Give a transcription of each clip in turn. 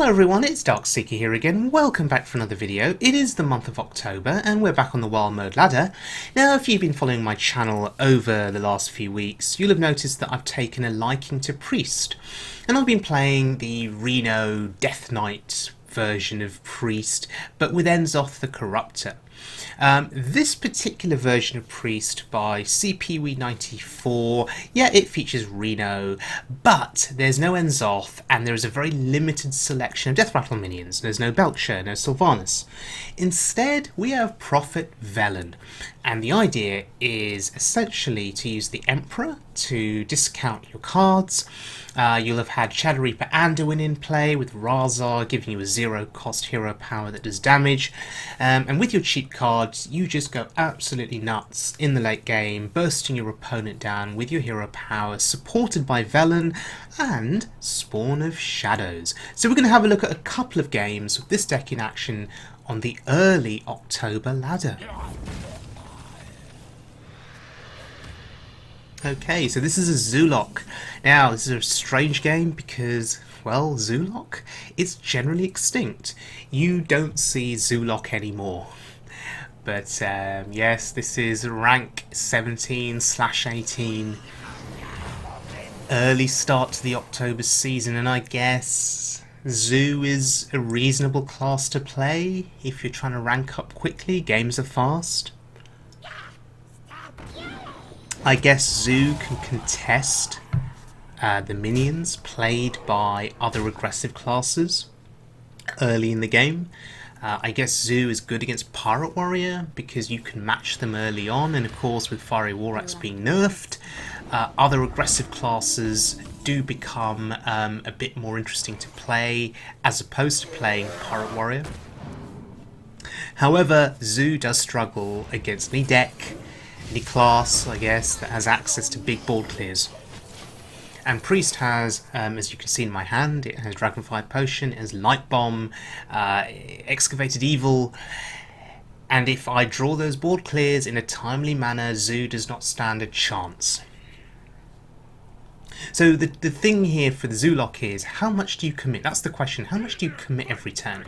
Hello everyone, it's Darkseeker here again. Welcome back for another video. It is the month of October and we're back on the Wild Mode ladder. Now if you've been following my channel over the last few weeks, you'll have noticed that I've taken a liking to Priest. And I've been playing the Reno Death Knight version of Priest, but with Enzoth the Corruptor. This particular version of Priest by Sipiwi94, yeah, it features Reno, but there's no Enzoth and there is a very limited selection of Death Rattle minions. There's no Belcher, no Sylvanus. Instead, we have Prophet Velen, and the idea is essentially to use the Emperor to discount your cards. You'll have had Shadow Reaper Anduin in play with Raza giving you a 0-cost hero power that does damage, and with your cheap cards you just go absolutely nuts in the late game, bursting your opponent down with your hero power, supported by Velen and Spawn of Shadows. So we're going to have a look at a couple of games with this deck in action on the early October ladder. Okay, so this is a Zoolock. Now, this is a strange game because, well, Zoolock, it's generally extinct. You don't see Zoolock anymore. But, yes, this is rank 17/18. Early start to the October season, and I guess Zoo is a reasonable class to play if you're trying to rank up quickly. Games are fast. I guess Zoo can contest the minions played by other aggressive classes early in the game. I guess Zoo is good against Pirate Warrior because you can match them early on, and of course with Fiery War Axe being nerfed, other aggressive classes do become a bit more interesting to play as opposed to playing Pirate Warrior. However, Zoo does struggle against any deck, any class, I guess, that has access to big board clears. And Priest has, as you can see in my hand, it has Dragonfire Potion, it has Light Bomb, Excavated Evil, and if I draw those board clears in a timely manner, Zoo does not stand a chance. So the thing here for the Zoolock is, how much do you commit? That's the question. How much do you commit every turn?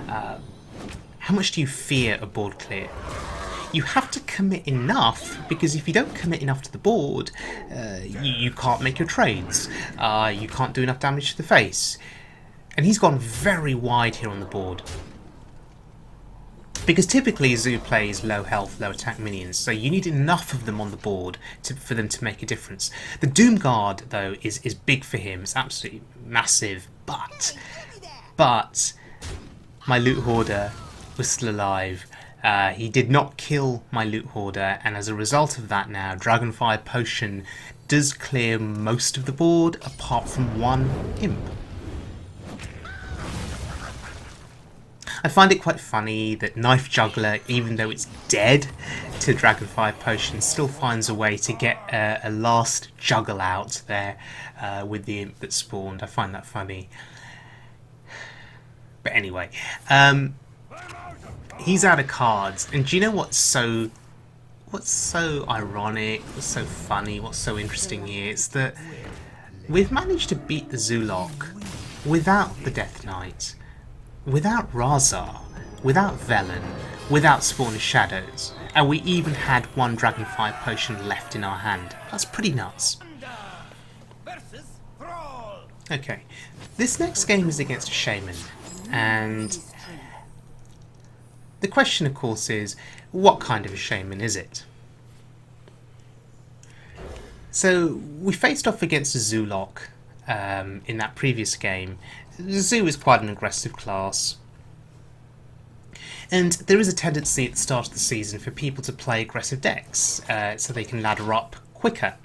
How much do you fear a board clear? You have to commit enough, because if you don't commit enough to the board, you can't make your trades. You can't do enough damage to the face. And he's gone very wide here on the board. Because typically Zoo plays low health, low attack minions, so you need enough of them on the board for them to make a difference. The Doom Guard, though, is big for him. It's absolutely massive, but my Loot Hoarder was still alive. He did not kill my Loot Hoarder, and as a result of that now, Dragonfire Potion does clear most of the board, apart from one Imp. I find it quite funny that Knife Juggler, even though it's dead to Dragonfire Potion, still finds a way to get a last juggle out there with the Imp that spawned. I find that funny. But anyway, he's out of cards, and do you know what's so ironic, what's so funny, what's so interesting here? It's that we've managed to beat the Zoolock without the Death Knight, without Raza, without Velen, without Spawn of Shadows, and we even had one Dragonfire Potion left in our hand. That's pretty nuts. Okay, this next game is against a Shaman, and the question, of course, is what kind of a Shaman is it? So we faced off against a Zoolock in that previous game. The Zoo is quite an aggressive class, and there is a tendency at the start of the season for people to play aggressive decks so they can ladder up quicker,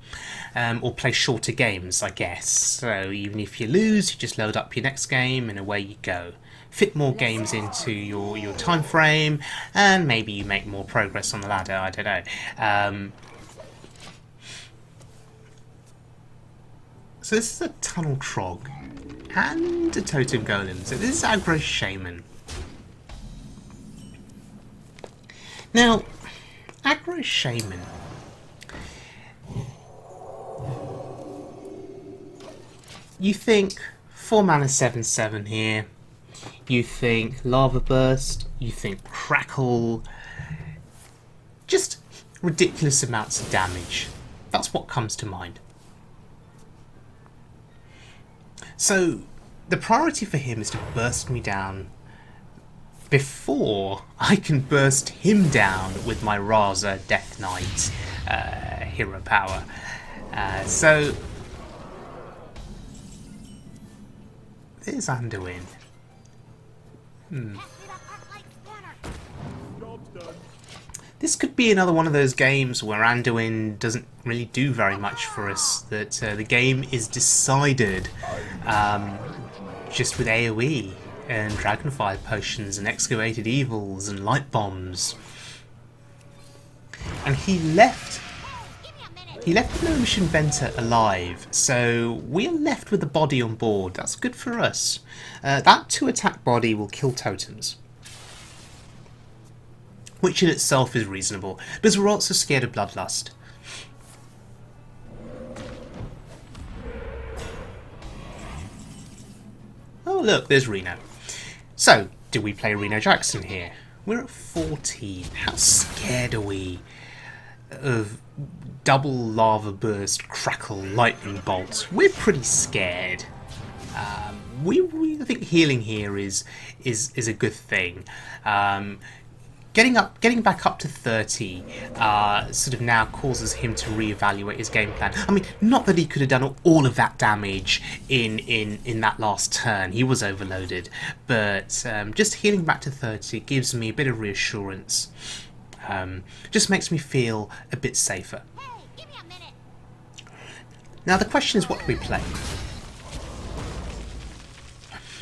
or play shorter games, I guess. So even if you lose, you just load up your next game and away you go. Fit more games into your time frame, and maybe you make more progress on the ladder, I don't know. So this is a Tunnel Trog and a Totem Golem, so this is aggro Shaman. Now, aggro Shaman, you think 4 mana 7/7 here, you think Lava Burst, you think Crackle, just ridiculous amounts of damage. That's what comes to mind. So the priority for him is to burst me down before I can burst him down with my Raza Death Knight hero power. So there's Anduin. This could be another one of those games where Anduin doesn't really do very much for us, that the game is decided just with AoE and Dragonfire potions and Excavated Evils and Light Bombs. And he left the Gnomish Inventor alive, so we're left with the body on board. That's good for us. That 2-attack body will kill totems, which in itself is reasonable, because we're also scared of Bloodlust. Oh look, there's Reno. So, do we play Reno Jackson here? We're at 14. How scared are we of double lava burst, crackle, lightning bolts? We're pretty scared. We think healing here is a good thing. Getting back up to 30 sort of now causes him to reevaluate his game plan. I mean, not that he could have done all of that damage in that last turn. He was overloaded, but just healing back to 30 gives me a bit of reassurance. Just makes me feel a bit safer. Hey, give me a minute. Now the question is, what do we play?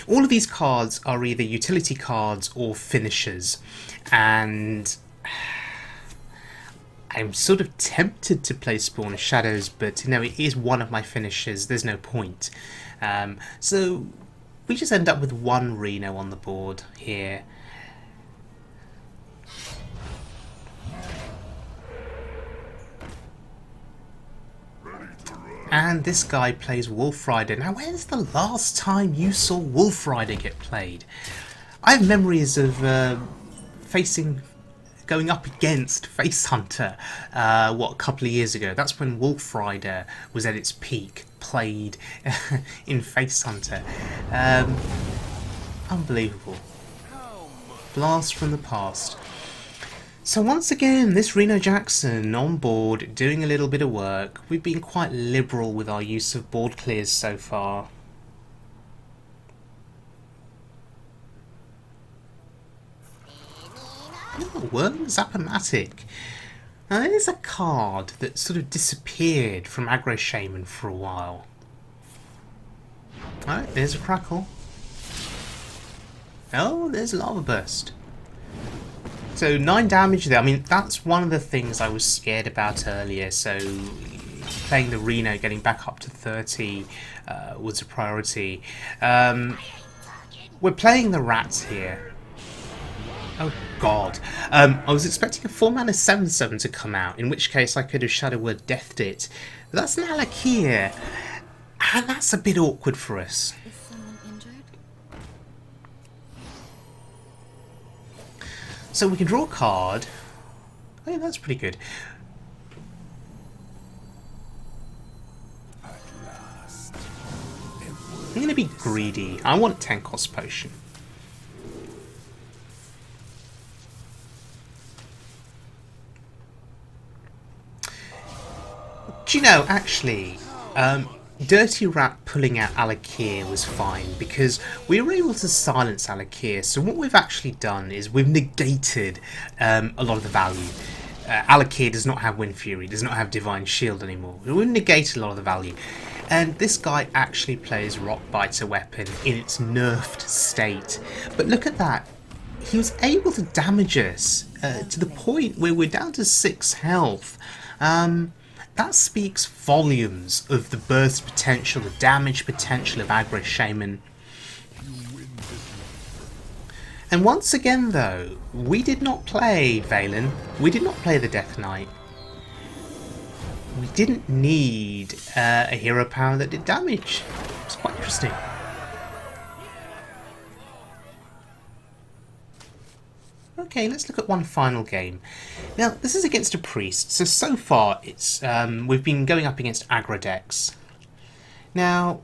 All of these cards are either utility cards or finishers, and I'm sort of tempted to play Spawn of Shadows, but it is one of my finishers. There's no point. So we just end up with one Reno on the board here. And this guy plays Wolf Rider. Now, when's the last time you saw Wolf Rider get played? I have memories of going up against Face Hunter, a couple of years ago. That's when Wolf Rider was at its peak, played in Face Hunter. Unbelievable. Blast from the past. So once again, this Reno Jackson on board, doing a little bit of work. We've been quite liberal with our use of board clears so far. Oh, Whirling Zap-o-matic. Now there's a card that sort of disappeared from Aggro Shaman for a while. Alright, there's a Crackle. Oh, there's a Lava Burst. So 9 damage there. I mean, that's one of the things I was scared about earlier. So playing the Reno, getting back up to 30 was a priority. We're playing the rats here. Oh god. I was expecting a 4-mana 7/7 to come out, in which case I could have Shadow Word Deathed it. But that's an Alakir, and that's a bit awkward for us. Is someone injured? So we can draw a card. Oh yeah, that's pretty good. I'm going to be greedy. I want 10-cost potion. Do you know, actually, Dirty Rat pulling out Alakir was fine because we were able to silence Alakir. So what we've actually done is we've negated a lot of the value. Alakir does not have Wind Fury, does not have Divine Shield anymore. We've negated a lot of the value. And this guy actually plays Rock Biter weapon in its nerfed state. But look at that. He was able to damage us to the point where we're down to 6 health. That speaks volumes of the burst potential, the damage potential of Aggro Shaman. And once again though, we did not play Velen, we did not play the Death Knight. We didn't need a hero power that did damage. It's quite interesting. Okay, let's look at one final game. Now, this is against a priest, so far it's we've been going up against aggro decks. Now,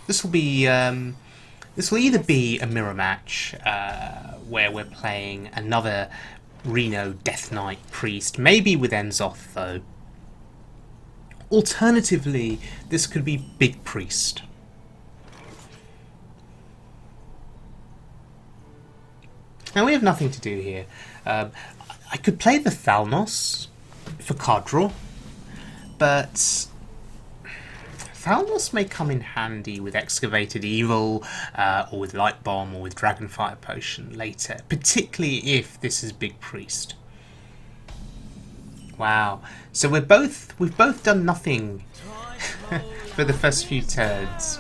this will be this will either be a mirror match where we're playing another Reno Death Knight priest, maybe with Enzoth though. Alternatively, this could be Big Priest. Now we have nothing to do here. I could play the Thalnos for card draw, but Thalnos may come in handy with Excavated Evil, or with Light Bomb, or with Dragonfire Potion later, particularly if this is Big Priest. Wow, so we've both done nothing for the first few turns.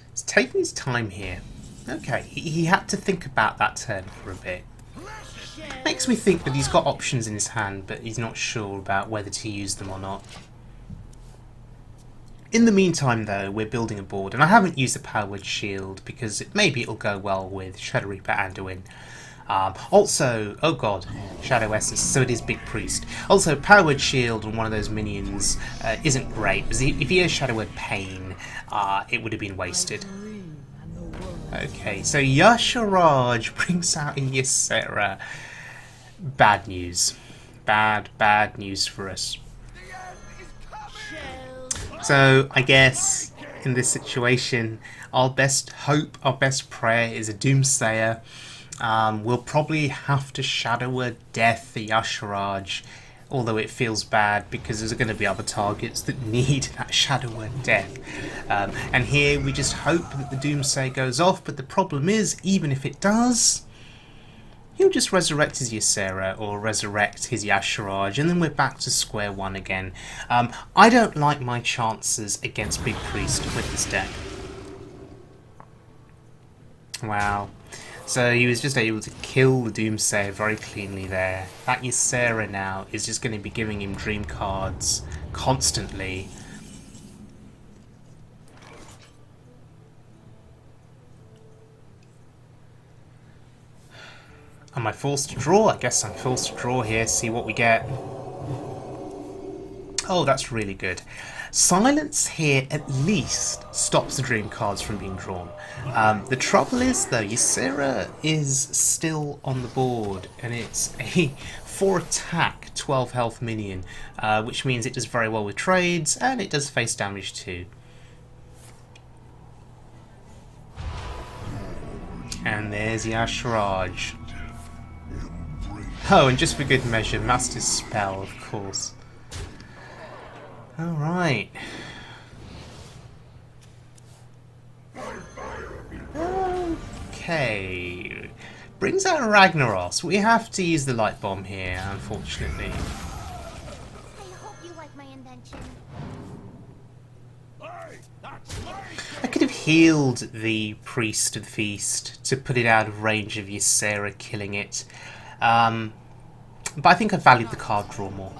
He's taking his time here. Okay, he had to think about that turn for a bit. Makes me think that he's got options in his hand, but he's not sure about whether to use them or not. In the meantime, though, we're building a board, and I haven't used the Power Word Shield because maybe it'll go well with Shadow Reaper Anduin. Also, oh god, Shadow Essence, so it is Big Priest. Also, Power Word Shield on one of those minions isn't great, because if he has Shadow Word Pain, it would have been wasted. Okay, so Yasharaj brings out a Ysera. Bad news. Bad news for us. So, I guess, in this situation, our best hope, our best prayer is a Doomsayer. We'll probably have to Shadow Word Death the Yasharaj, although it feels bad because there's going to be other targets that need that Shadow Word Death. And here we just hope that the Doomsayer goes off, but the problem is, even if it does, he'll just resurrect his Ysera or resurrect his Yasharaj, and then we're back to square one again. I don't like my chances against Big Priest with this deck. Wow. So he was just able to kill the Doomsayer very cleanly there. That Ysera now is just going to be giving him dream cards constantly. Am I forced to draw? I guess I'm forced to draw here, see what we get. Oh, that's really good. Silence here at least stops the dream cards from being drawn. The trouble is, though, Ysera is still on the board, and it's a 4 attack, 12 health minion, which means it does very well with trades, and it does face damage too. And there's Yasharaj. Oh, and just for good measure, Master's Spell, of course. Alright. Okay. Brings out Ragnaros. We have to use the Light Bomb here, unfortunately. I hope you like my invention. I could have healed the Priest of the Feast to put it out of range of Ysera killing it. But I think I valued the card draw more.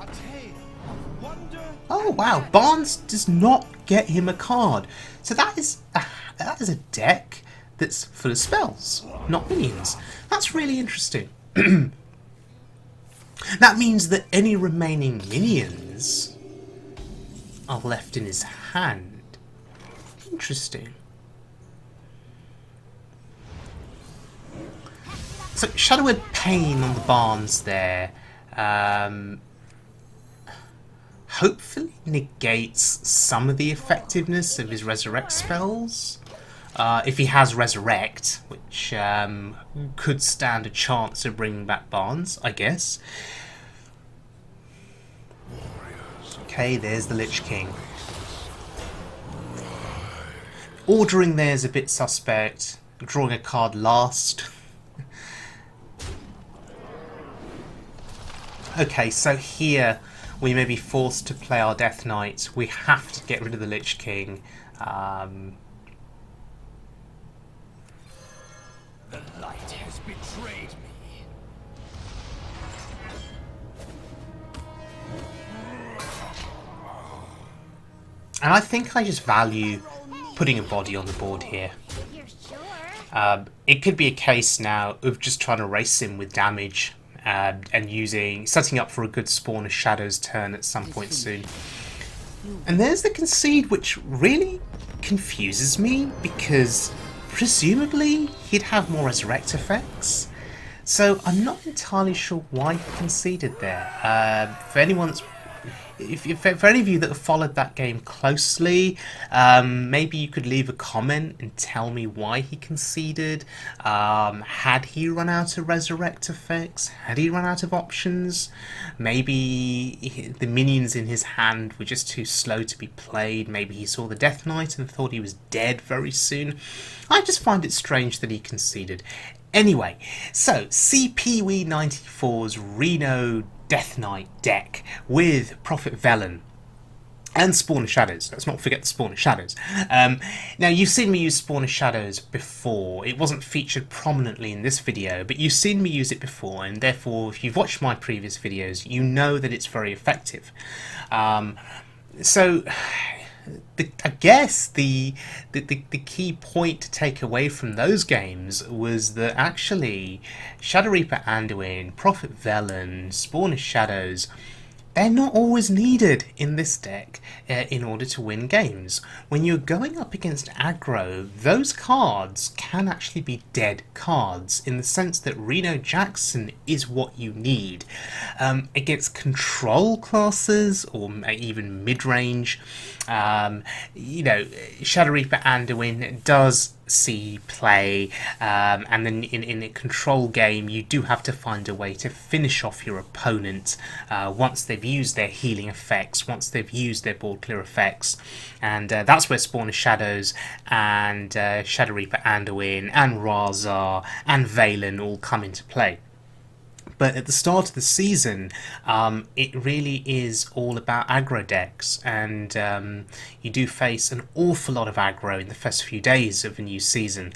Oh wow, Barnes does not get him a card. So that is a deck that's full of spells, not minions. That's really interesting. That means that any remaining minions are left in his hand. Interesting. So Shadow Word Pain on the Barnes there. Hopefully negates some of the effectiveness of his Resurrect spells. If he has Resurrect, which could stand a chance of bringing back Barnes, I guess. Okay, there's the Lich King. Ordering there is a bit suspect. Drawing a card last. Okay, so here we may be forced to play our Death Knight. We have to get rid of the Lich King. The light has been And I think I just value putting a body on the board here. You're sure? It could be a case now of just trying to race him with damage and setting up for a good Spawn of Shadows turn at some point soon. And there's the concede, which really confuses me because presumably he'd have more resurrect effects. So I'm not entirely sure why he conceded there. For any of you that have followed that game closely, maybe you could leave a comment and tell me why he conceded. Had he run out of resurrect effects? Had he run out of options? Maybe the minions in his hand were just too slow to be played. Maybe he saw the Death Knight and thought he was dead very soon. I just find it strange that he conceded. Anyway, so Sipiwi94's Reno Death Knight deck with Prophet Velen and Spawn of Shadows. Let's not forget the Spawn of Shadows. Now, you've seen me use Spawn of Shadows before. It wasn't featured prominently in this video, but you've seen me use it before, and therefore, if you've watched my previous videos, you know that it's very effective. I guess the key point to take away from those games was that actually Shadow Reaper Anduin, Prophet Velen, Spawn of Shadows, they're not always needed in this deck in order to win games. When you're going up against aggro, those cards can actually be dead cards in the sense that Reno Jackson is what you need. Against control classes or even mid-range, you know, Shadow Reaper Anduin does see play, and then in a control game you do have to find a way to finish off your opponent once they've used their healing effects, once they've used their board clear effects, and that's where Spawn of Shadows and Shadow Reaper Anduin and Raza and Velen all come into play. But at the start of the season, it really is all about aggro decks, and you do face an awful lot of aggro in the first few days of a new season.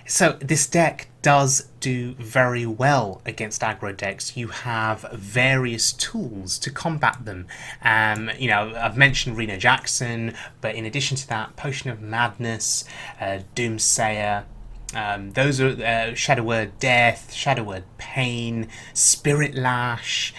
So this deck does do very well against aggro decks. You have various tools to combat them. You know, I've mentioned Reno Jackson, but in addition to that, Potion of Madness, Doomsayer. Those are Shadow Word Death, Shadow Word Pain, Spirit Lash,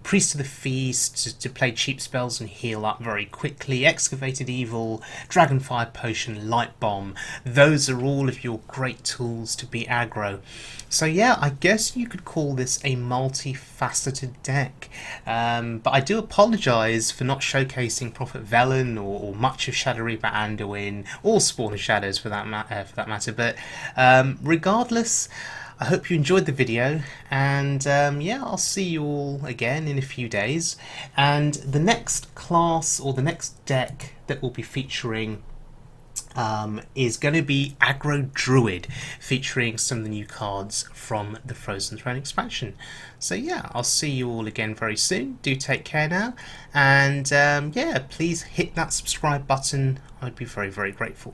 Priest of the Feast to play cheap spells and heal up very quickly, Excavated Evil, Dragonfire Potion, Light Bomb. Those are all of your great tools to beat aggro. So yeah, I guess you could call this a multifaceted deck. But I do apologise for not showcasing Prophet Velen or much of Shadow Reaper Anduin or Spawn of Shadows for that matter. But regardless, I hope you enjoyed the video, and yeah, I'll see you all again in a few days. And the next class or the next deck that we'll be featuring is going to be Aggro Druid, featuring some of the new cards from the Frozen Throne expansion. So yeah, I'll see you all again very soon. Do take care now, and yeah, please hit that subscribe button. I'd be very, very grateful.